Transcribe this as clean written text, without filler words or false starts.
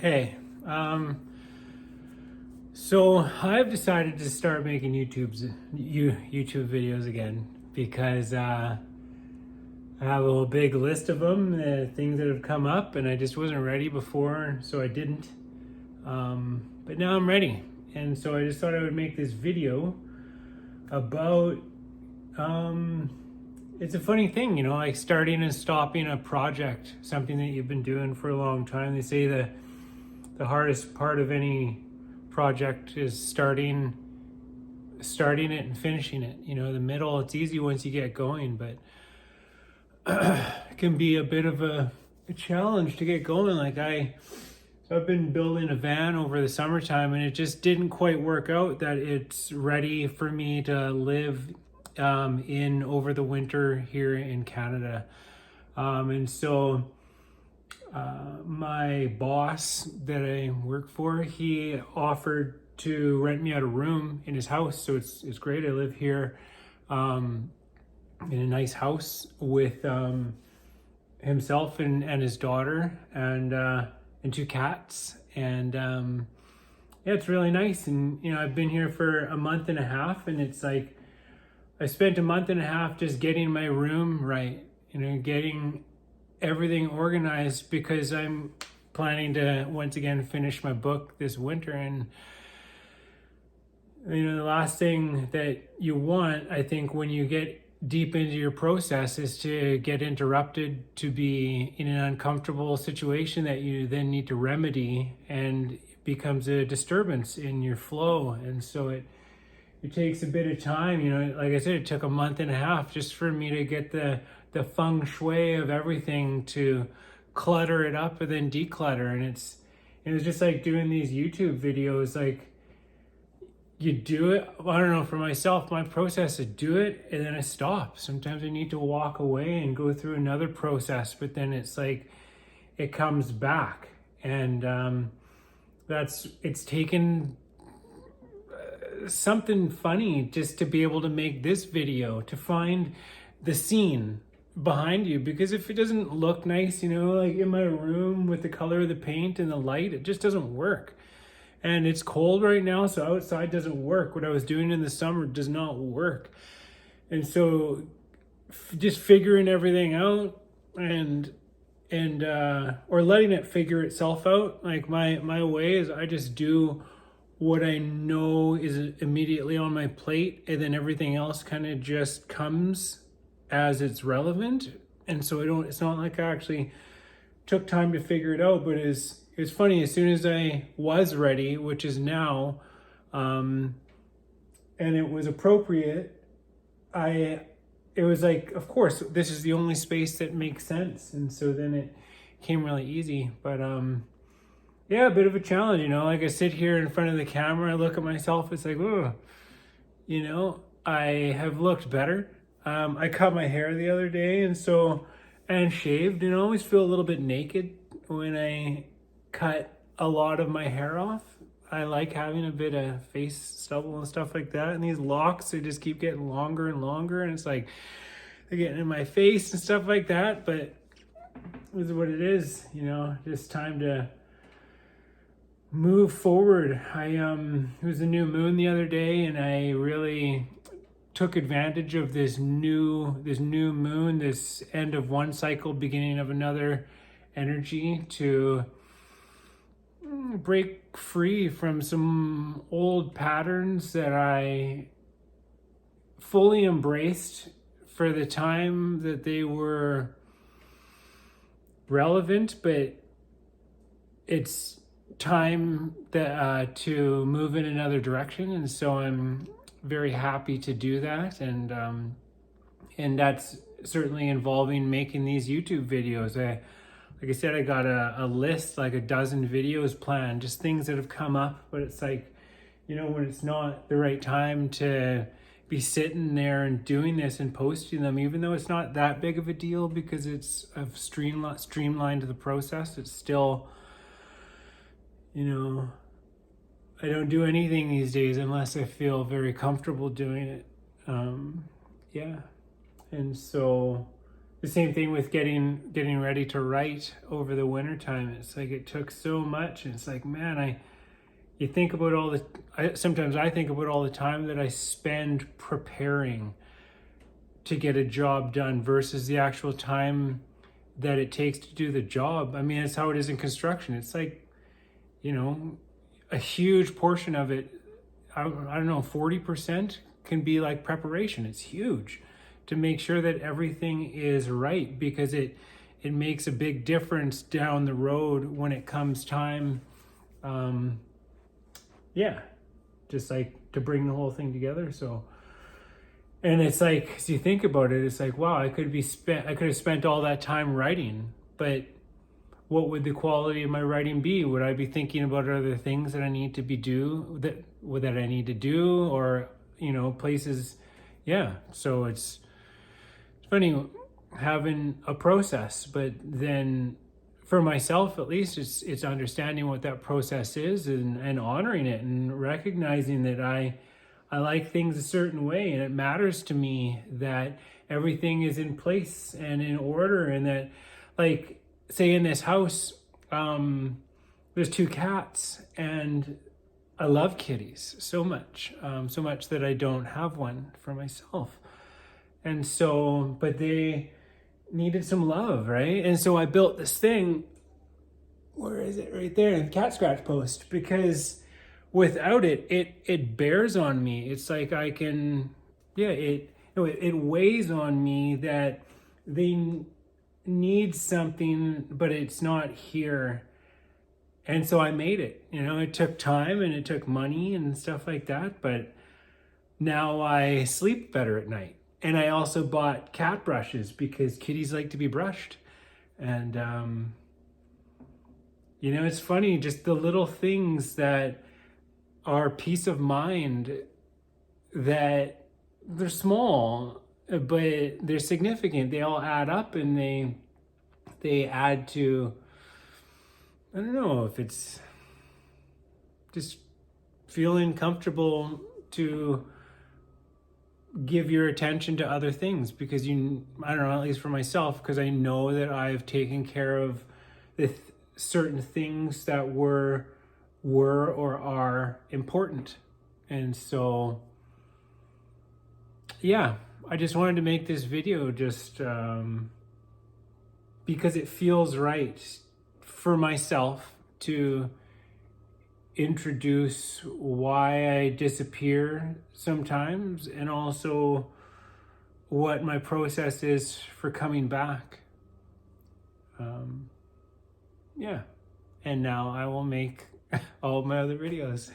Okay, so I've decided to start making YouTube videos again because I have a big list of them, things that have come up, and I just wasn't ready before, so I didn't. But now I'm ready, and so I just thought I would make this video about. It's a funny thing, like starting and stopping a project, something that you've been doing for a long time. They say the hardest part of any project is starting it and finishing it. The middle, it's easy once you get going, but it can be a bit of a challenge to get going. So I've been building a van over the summertime, and it just didn't quite work out that it's ready for me to live in over the winter here in Canada. And so my boss that I work for, he offered to rent me out a room in his house. So it's great. I live here in a nice house with himself and his daughter and two cats. And yeah, it's really nice. And I've been here for a month and a half, and it's like I spent a month and a half just getting my room right, getting everything organized, because I'm planning to once again finish my book this winter. And the last thing that you want, I think, when you get deep into your process is to get interrupted, to be in an uncomfortable situation that you then need to remedy, and it becomes a disturbance in your flow. And so it takes a bit of time. Like I said, it took a month and a half just for me to get the feng shui of everything, to clutter it up and then declutter. And it was just like doing these YouTube videos. Like, you do it, I don't know, for myself, my process is do it and then I stop. Sometimes I need to walk away and go through another process, but then it's like it comes back. And it's taken something funny just to be able to make this video, to find the scene behind you, because if it doesn't look nice, like in my room with the color of the paint and the light, it just doesn't work. And it's cold right now, so outside doesn't work. What I was doing in the summer does not work. And so just figuring everything out and or letting it figure itself out. Like my way is I just do what I know is immediately on my plate, and then everything else kind of just comes as it's relevant. And so it's not like I actually took time to figure it out, but it's funny, as soon as I was ready, which is now, and it was appropriate, it was like, of course, this is the only space that makes sense. And so then it came really easy. But yeah, a bit of a challenge, like I sit here in front of the camera, I look at myself, it's like, oh, I have looked better. I cut my hair the other day and shaved, and I always feel a little bit naked when I cut a lot of my hair off. I like having a bit of face stubble and stuff like that, and these locks, they just keep getting longer and longer, and it's like they're getting in my face and stuff like that. But this is what it is, just time to move forward. It was a new moon the other day, and I really took advantage of this new moon, this end of one cycle, beginning of another energy, to break free from some old patterns that I fully embraced for the time that they were relevant, but it's time to move in another direction. And so I'm very happy to do that, and that's certainly involving making these YouTube videos. Like I said, I got a list, like a dozen videos planned, just things that have come up, but it's like, when it's not the right time to be sitting there and doing this and posting them, even though it's not that big of a deal because I've streamlined the process, it's still, I don't do anything these days unless I feel very comfortable doing it. Yeah. And so the same thing with getting ready to write over the winter time. It's like it took so much, and it's like, man, you think about all the, sometimes I think about all the time that I spend preparing to get a job done versus the actual time that it takes to do the job. I mean, it's how it is in construction. It's like, you know, a huge portion of it, I don't know, 40% can be like preparation. It's huge to make sure that everything is right, because it makes a big difference down the road when it comes time. Yeah, just like to bring the whole thing together. So, and it's like, as you think about it, it's like, wow, I could have spent all that time writing, but what would the quality of my writing be? Would I be thinking about other things that I need to that I need to do, or, you know, places? Yeah. So it's funny having a process, but then for myself, at least, it's understanding what that process is, and honoring it, and recognizing that I like things a certain way, and it matters to me that everything is in place and in order, and that, like, say in this house, there's 2 cats, and I love kitties so much that I don't have one for myself. And so, but they needed some love, right? And so I built this thing, where is it? Right there, the cat scratch post, because without it, it bears on me. It's like I can, yeah, it weighs on me that they need something, but it's not here. And so I made it. You know, it took time and it took money and stuff like that, but now I sleep better at night. And I also bought cat brushes because kitties like to be brushed. And, you know, it's funny, just the little things that are peace of mind, that they're small, but they're significant. They all add up, and they add to, I don't know if it's just feeling comfortable to give your attention to other things, because I don't know, at least for myself, because I know that I've taken care of the certain things that were or are important. And so, yeah, I just wanted to make this video just because it feels right for myself to introduce why I disappear sometimes, and also what my process is for coming back. Yeah, and now I will make all of my other videos.